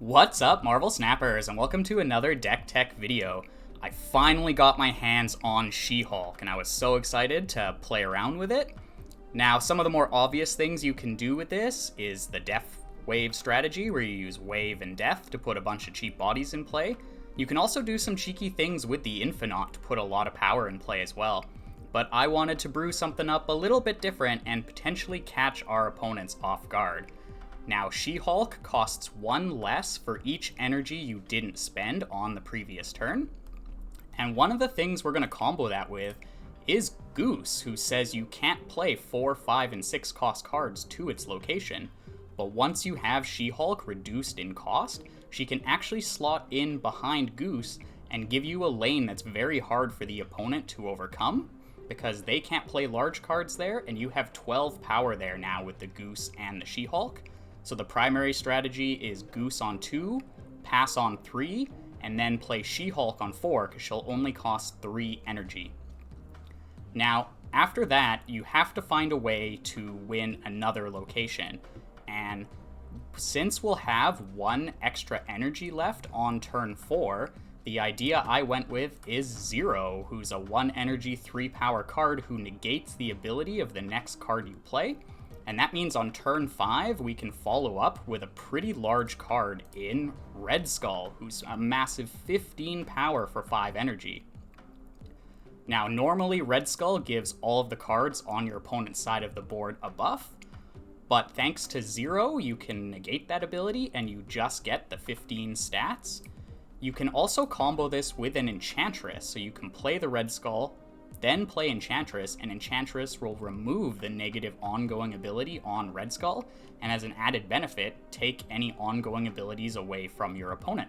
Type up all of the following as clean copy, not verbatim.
What's up, Marvel Snappers, and welcome to another Deck Tech video. I finally got my hands on She-Hulk, and I was so excited to play around with it. Now, some of the more obvious things you can do with this is the Death Wave strategy, where you use Wave and Death to put a bunch of cheap bodies in play. You can also do some cheeky things with the Infinite to put a lot of power in play as well. But I wanted to brew something up a little bit different and potentially catch our opponents off guard. Now, She-Hulk costs 1 less for each energy you didn't spend on the previous turn. And one of the things we're going to combo that with is Goose, who says you can't play 4, 5, and 6 cost cards to its location. But once you have She-Hulk reduced in cost, she can actually slot in behind Goose and give you a lane that's very hard for the opponent to overcome, because they can't play large cards there, and you have 12 power there now with the Goose and the She-Hulk. So the primary strategy is Goose on 2, pass on 3, and then play She-Hulk on 4, because she'll only cost 3 energy. Now, after that, you have to find a way to win another location. And since we'll have 1 extra energy left on turn 4, the idea I went with is Zero, who's a 1 energy, 3 power card who negates the ability of the next card you play. And that means on turn 5, we can follow up with a pretty large card in Red Skull, who's a massive 15 power for 5 energy. Now, normally Red Skull gives all of the cards on your opponent's side of the board a buff, but thanks to Zero, you can negate that ability and you just get the 15 stats. You can also combo this with an Enchantress, so you can play the Red Skull, then play Enchantress, and Enchantress will remove the negative ongoing ability on Red Skull, and as an added benefit, take any ongoing abilities away from your opponent.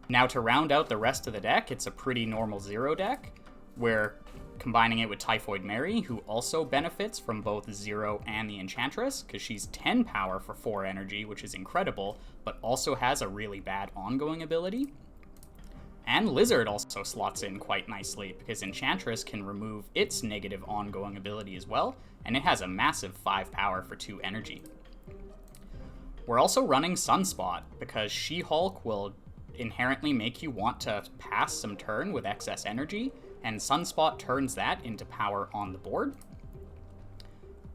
Now, to round out the rest of the deck, it's a pretty normal Zero deck, where combining it with Typhoid Mary, who also benefits from both Zero and the Enchantress, because she's 10 power for 4 energy, which is incredible, but also has a really bad ongoing ability. And Lizard also slots in quite nicely, because Enchantress can remove its negative ongoing ability as well, and it has a massive 5 power for 2 energy. We're also running Sunspot, because She-Hulk will inherently make you want to pass some turn with excess energy, and Sunspot turns that into power on the board.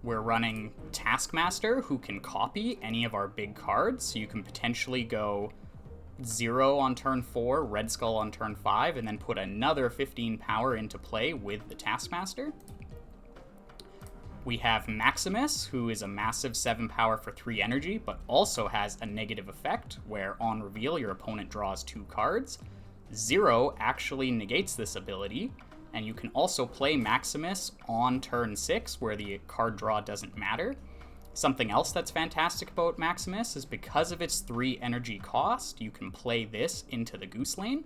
We're running Taskmaster, who can copy any of our big cards, so you can potentially go Zero on turn 4, Red Skull on turn 5, and then put another 15 power into play with the Taskmaster. We have Maximus, who is a massive 7 power for 3 energy, but also has a negative effect, where on reveal your opponent draws 2 cards. Zero actually negates this ability, and you can also play Maximus on turn 6, where the card draw doesn't matter. Something else that's fantastic about Maximus is because of its 3 energy cost, you can play this into the Goose lane.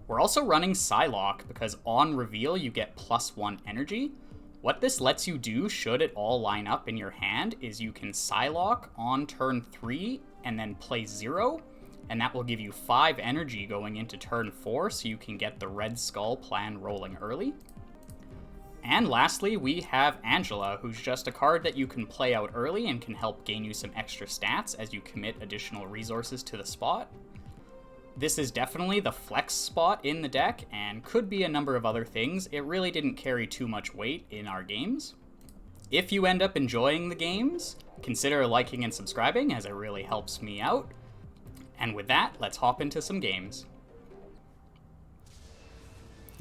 We're also running Psylocke, because on reveal you get +1 energy. What this lets you do, should it all line up in your hand, is you can Psylocke on turn 3 and then play Zero, and that will give you 5 energy going into turn 4, so you can get the Red Skull plan rolling early. And lastly, we have Angela, who's just a card that you can play out early and can help gain you some extra stats as you commit additional resources to the spot. This is definitely the flex spot in the deck, and could be a number of other things. It really didn't carry too much weight in our games. If you end up enjoying the games, consider liking and subscribing, as it really helps me out. And with that, let's hop into some games.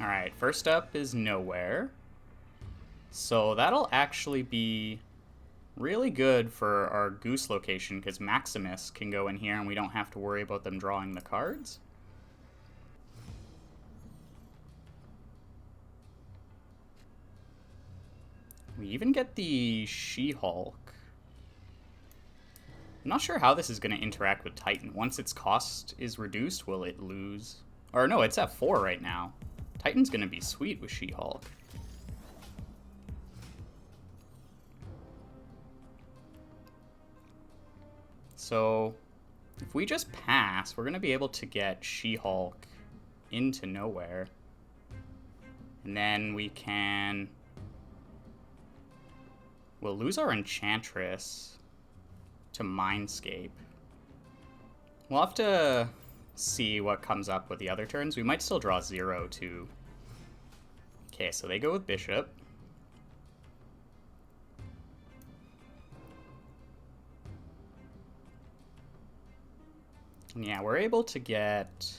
Alright, first up is Nowhere. So that'll actually be really good for our Goose location, because Maximus can go in here and we don't have to worry about them drawing the cards. We even get the She-Hulk. I'm not sure how this is going to interact with Titan. Once its cost is reduced, will it lose? Or no, it's at 4 right now. Titan's going to be sweet with She-Hulk. So, if we just pass, we're going to be able to get She-Hulk into Nowhere. And then we can... We'll lose our Enchantress to Mindscape. We'll have to see what comes up with the other turns. We might still draw 0, too. Okay, so they go with Bishop. And yeah, we're able to get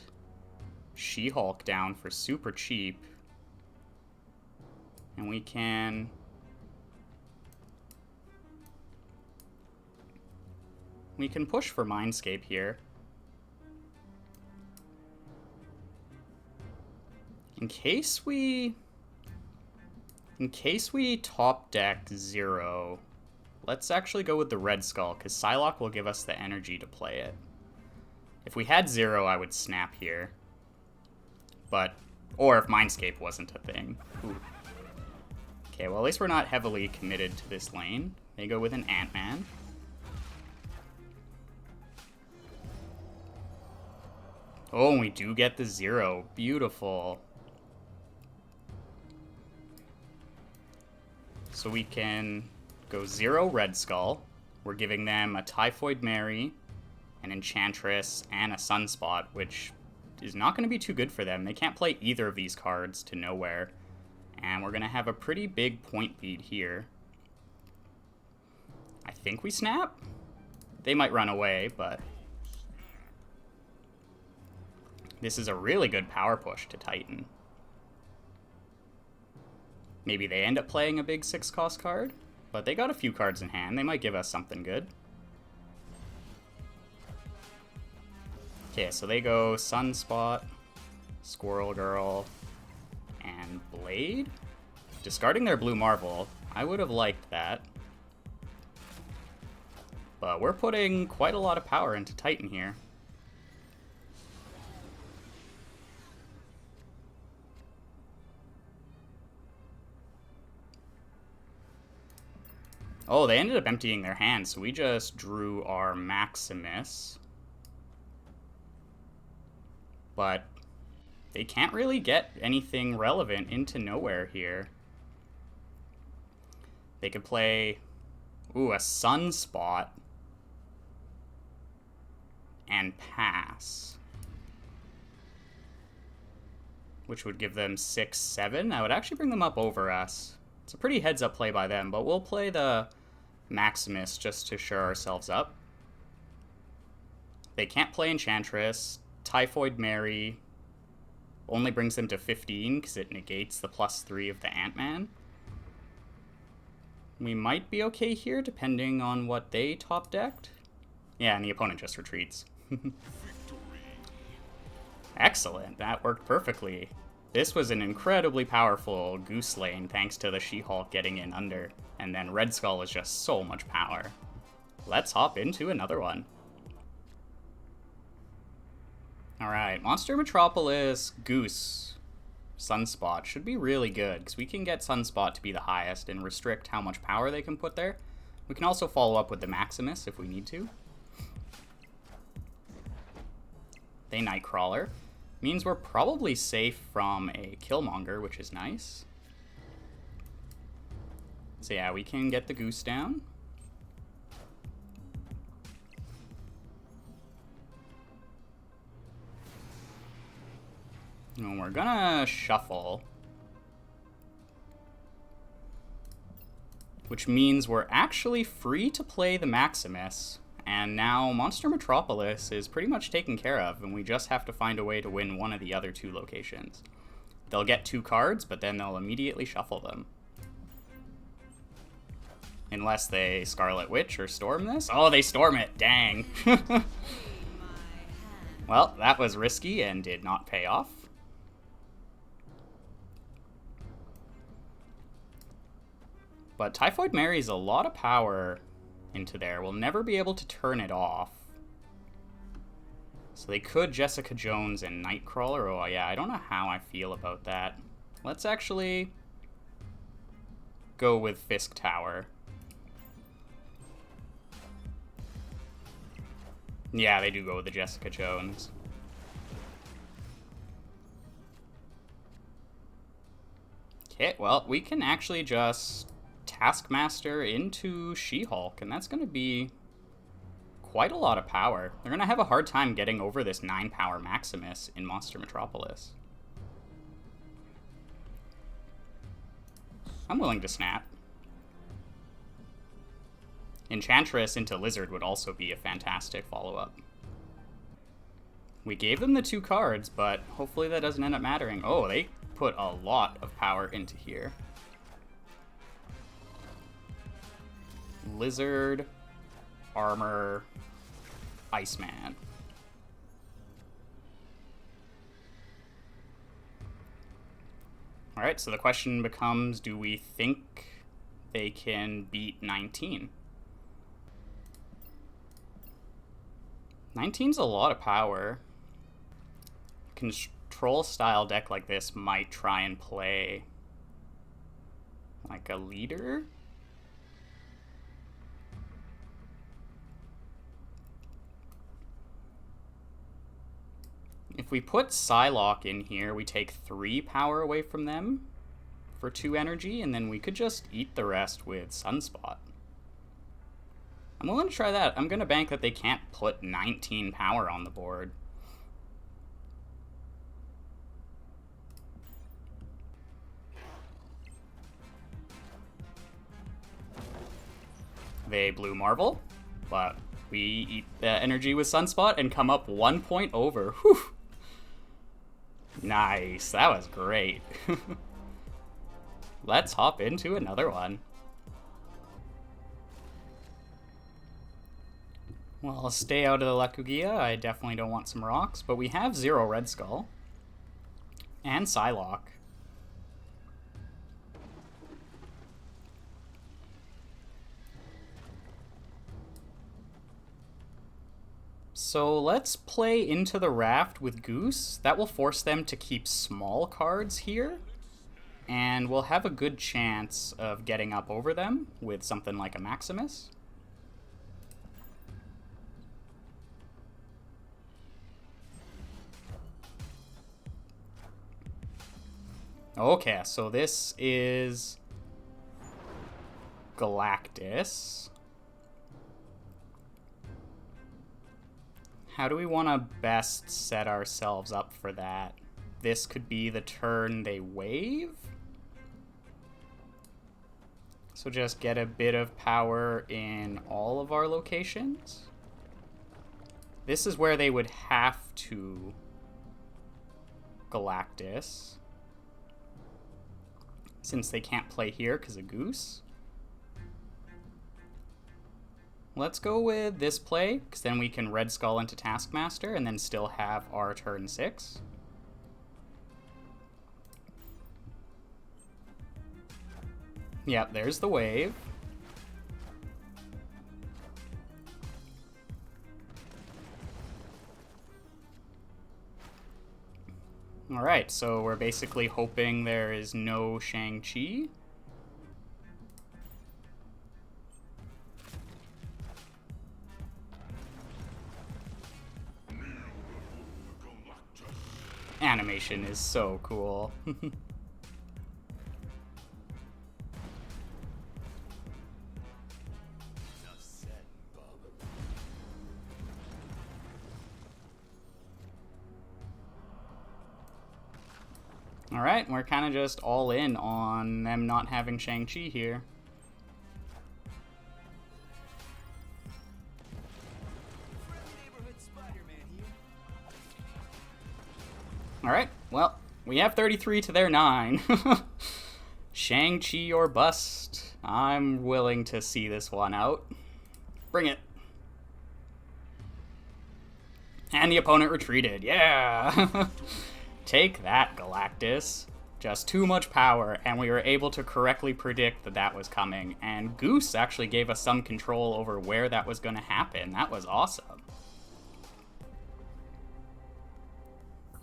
She-Hulk down for super cheap. And we can... push for Mindscape here. In case we top deck 0, let's actually go with the Red Skull, because Psylocke will give us the energy to play it. If we had 0, I would snap here. But, or if Mindscape wasn't a thing. Ooh. Okay, well at least we're not heavily committed to this lane. They go with an Ant-Man. Oh, and we do get the 0. Beautiful. So we can go 0 Red Skull. We're giving them a Typhoid Mary, an Enchantress, and a Sunspot, which is not going to be too good for them. They can't play either of these cards to nowhere. And we're going to have a pretty big point lead here. I think we snap? They might run away, but... this is a really good power push to Titan. Maybe they end up playing a big 6-cost card, but they got a few cards in hand. They might give us something good. Okay, so they go Sunspot, Squirrel Girl, and Blade. Discarding their Blue Marvel. I would have liked that. But we're putting quite a lot of power into Titan here. Oh, they ended up emptying their hand, so we just drew our Maximus. But they can't really get anything relevant into nowhere here. They could play, ooh, a Sunspot and pass, which would give them 6, 7. That would actually bring them up over us. It's a pretty heads-up play by them, but we'll play the Maximus just to shore ourselves up. They can't play Enchantress. Typhoid Mary only brings them to 15 because it negates the +3 of the Ant-Man. We might be okay here, depending on what they top-decked. Yeah, and the opponent just retreats. Excellent, that worked perfectly. This was an incredibly powerful Goose lane thanks to the She-Hulk getting in under, and then Red Skull is just so much power. Let's hop into another one. Alright, Monster Metropolis, Goose, Sunspot should be really good, because we can get Sunspot to be the highest and restrict how much power they can put there. We can also follow up with the Maximus if we need to. They Nightcrawler. Means we're probably safe from a Killmonger, which is nice. So yeah, we can get the Goose down. And we're gonna shuffle. Which means we're actually free to play the Maximus. And now Monster Metropolis is pretty much taken care of, and we just have to find a way to win one of the other 2 locations. They'll get 2 cards, but then they'll immediately shuffle them. Unless they Scarlet Witch or Storm this. Oh, they Storm it! Dang! Well, that was risky and did not pay off. But Typhoid Mary's a lot of power into there. We'll never be able to turn it off. So they could Jessica Jones and Nightcrawler. Oh yeah, I don't know how I feel about that. Let's actually go with Fisk Tower. Yeah, they do go with the Jessica Jones. Okay, well, we can actually just Taskmaster into She-Hulk, and that's going to be quite a lot of power. They're going to have a hard time getting over this 9 power Maximus in Monster Metropolis. I'm willing to snap. Enchantress into Lizard would also be a fantastic follow-up. We gave them the 2 cards, but hopefully that doesn't end up mattering. Oh, they put a lot of power into here. Lizard, Armor, Iceman. Alright, so the question becomes, do we think they can beat 19? 19's a lot of power. Control style deck like this might try and play like a leader. If we put Psylocke in here, we take 3 power away from them for 2 energy, and then we could just eat the rest with Sunspot. I'm willing to try that. I'm going to bank that they can't put 19 power on the board. They blue Marvel, but we eat the energy with Sunspot and come up 1 point over. Whew. Nice, that was great. Let's hop into another one. Well, I'll stay out of the Lakugia. I definitely don't want some rocks, but we have 0 Red Skull and Psylocke. So let's play into the Raft with Goose. That will force them to keep small cards here, and we'll have a good chance of getting up over them with something like a Maximus. Okay, so this is Galactus. How do we want to best set ourselves up for that? This could be the turn they wave. So just get a bit of power in all of our locations. This is where they would have to Galactus, since they can't play here because of Goose. Let's go with this play, because then we can Red Skull into Taskmaster and then still have our turn 6. Yep, there's the wave. Alright, so we're basically hoping there is no Shang-Chi. Animation is so cool. Alright, we're kind of just all in on them not having Shang-Chi here. Alright, well, we have 33 to their 9. Shang-Chi or bust. I'm willing to see this one out. Bring it. And the opponent retreated. Yeah! Take that, Galactus. Just too much power, and we were able to correctly predict that that was coming. And Goose actually gave us some control over where that was going to happen. That was awesome.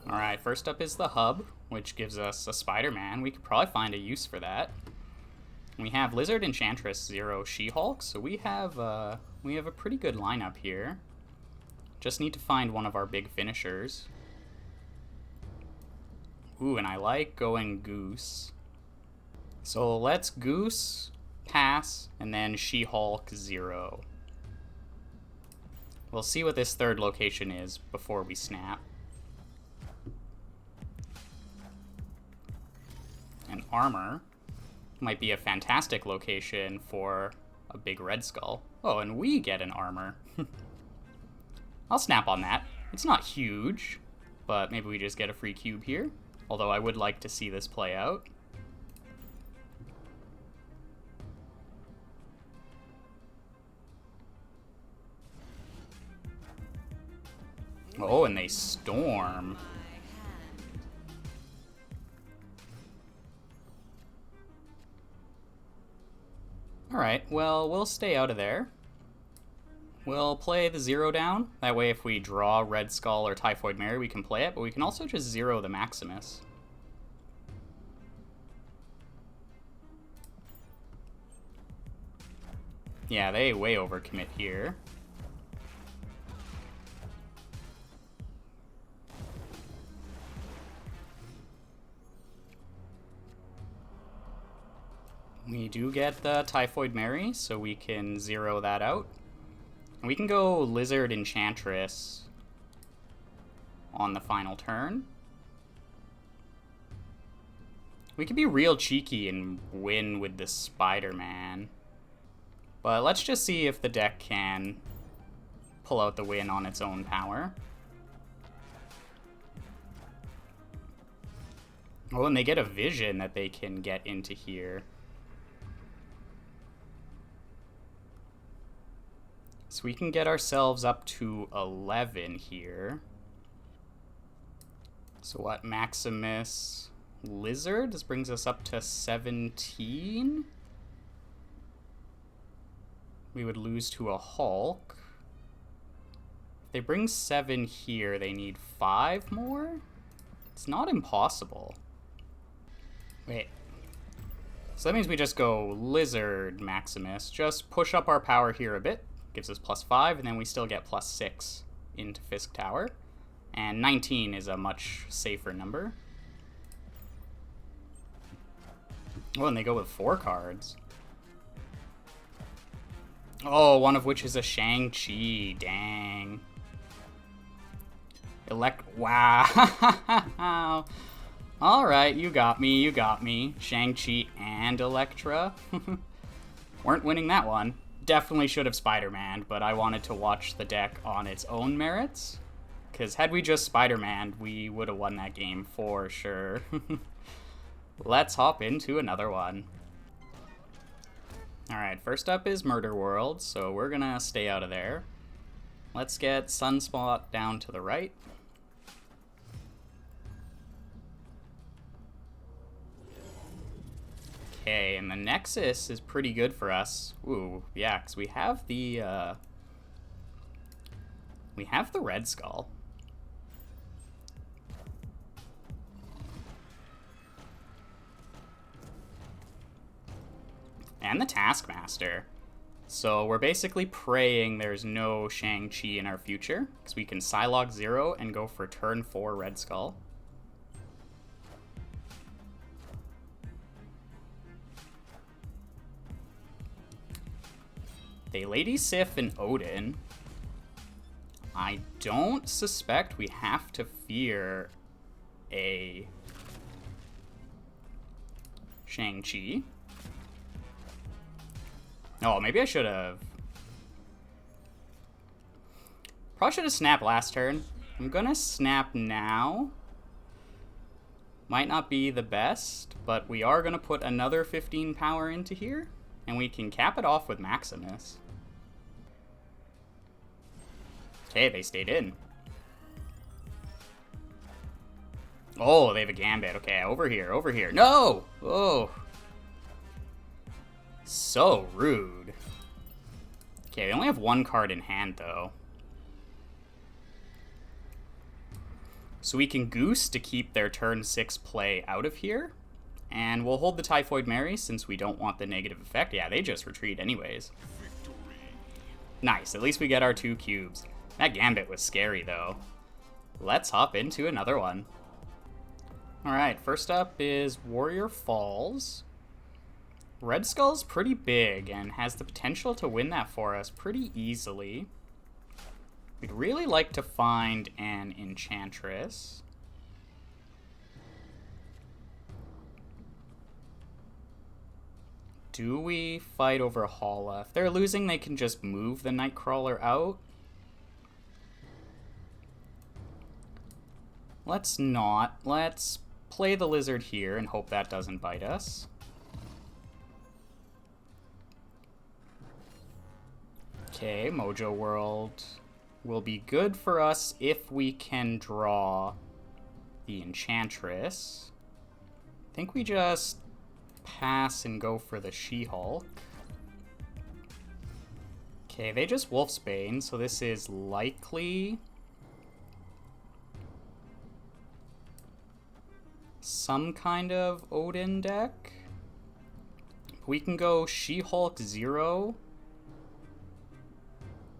Alright, first up is the hub, which gives us a Spider-Man. We could probably find a use for that. We have Lizard, Enchantress, 0 She-Hulk, so we have a pretty good lineup here. Just need to find one of our big finishers. Ooh, and I like going Goose. So let's Goose, pass, and then She-Hulk, 0. We'll see what this third location is before we snap. And armor might be a fantastic location for a big red skull. Oh, and we get an armor. I'll snap on that. It's not huge, but maybe we just get a free cube here. Although I would like to see this play out. Oh, and they storm. Alright, well, we'll stay out of there. We'll play the 0 down. That way if we draw Red Skull or Typhoid Mary, we can play it, but we can also just 0 the Maximus. Yeah, they way overcommit here. We do get the Typhoid Mary, so we can 0 that out. And we can go Lizard Enchantress on the final turn. We could be real cheeky and win with the Spider-Man. But let's just see if the deck can pull out the win on its own power. Oh, and they get a vision that they can get into here. So we can get ourselves up to 11 here. So what, Maximus Lizard? This brings us up to 17. We would lose to a Hulk. If they bring 7 here, they need 5 more? It's not impossible. Wait. So that means we just go Lizard Maximus. Just push up our power here a bit. Gives us +5, and then we still get +6 into Fisk Tower. And 19 is a much safer number. Oh, and they go with 4 cards. Oh, one of which is a Shang-Chi. Dang. Wow. Alright, you got me, you got me. Shang-Chi and Elektra. Weren't winning that one. Definitely should have Spider-Man, but I wanted to watch the deck on its own merits. Because had we just Spider-Man, we would have won that game for sure. Let's hop into another one. Alright, first up is Murder World, so we're gonna stay out of there. Let's get Sunspot down to the right. Okay, and the Nexus is pretty good for us. Ooh, yeah, because we have the Red Skull. And the Taskmaster. So we're basically praying there's no Shang-Chi in our future, because we can Psylocke 0 and go for turn 4 Red Skull. They Lady Sif and Odin. I don't suspect we have to fear a Shang-Chi. Oh, maybe I should have. Probably should have snapped last turn. I'm gonna snap now. Might not be the best, but we are gonna put another 15 power into here, and we can cap it off with Maximus. Okay, they stayed in. Oh, they have a Gambit. Okay, over here, over here. No! Oh. So rude. Okay, they only have 1 card in hand, though. So we can Goose to keep their turn 6 play out of here. And we'll hold the Typhoid Mary since we don't want the negative effect. Yeah, they just retreat anyways. Nice, at least we get our 2 cubes. That Gambit was scary, though. Let's hop into another one. Alright, first up is Warrior Falls. Red Skull's pretty big and has the potential to win that for us pretty easily. We'd really like to find an Enchantress. Do we fight over Hala? If they're losing, they can just move the Nightcrawler out. Let's not. Let's play the lizard here and hope that doesn't bite us. Okay, Mojo World will be good for us if we can draw the Enchantress. I think we just pass and go for the She-Hulk. Okay, they just Wolfsbane, so this is likely some kind of Odin deck. We can go She-Hulk 0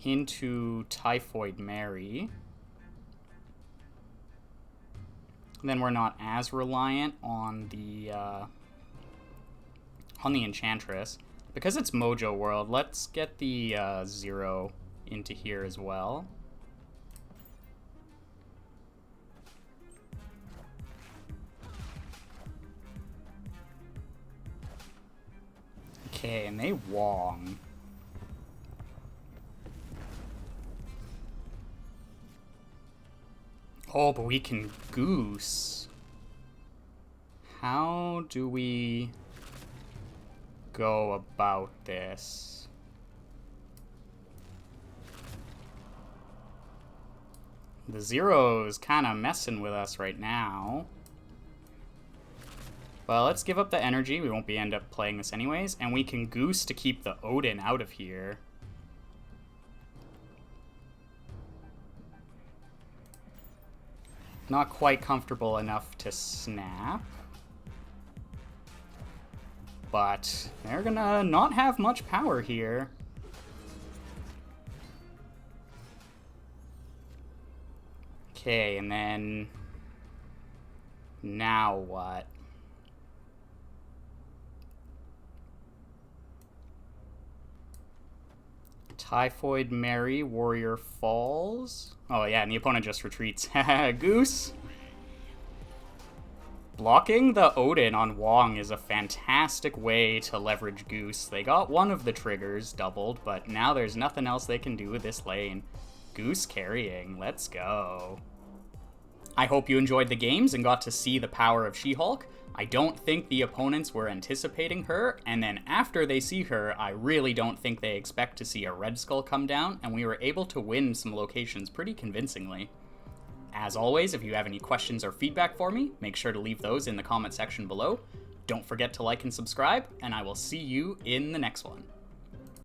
into Typhoid Mary. And then we're not as reliant on the Enchantress. Because it's Mojo World, let's get the 0 into here as well. Okay, and they Wong. Oh, but we can Goose. How do we go about this? The 0's kind of messing with us right now. Well, let's give up the energy. We won't end up playing this anyways. And we can Goose to keep the Odin out of here. Not quite comfortable enough to snap. But they're gonna not have much power here. Okay, and then now what? Typhoid Mary, Warrior Falls. Oh yeah, and the opponent just retreats. Goose. Blocking the Odin on Wong is a fantastic way to leverage Goose. They got one of the triggers doubled, but now there's nothing else they can do with this lane. Goose carrying. Let's go. I hope you enjoyed the games and got to see the power of She-Hulk. I don't think the opponents were anticipating her, and then after they see her, I really don't think they expect to see a Red Skull come down, and we were able to win some locations pretty convincingly. As always, if you have any questions or feedback for me, make sure to leave those in the comment section below. Don't forget to like and subscribe, and I will see you in the next one.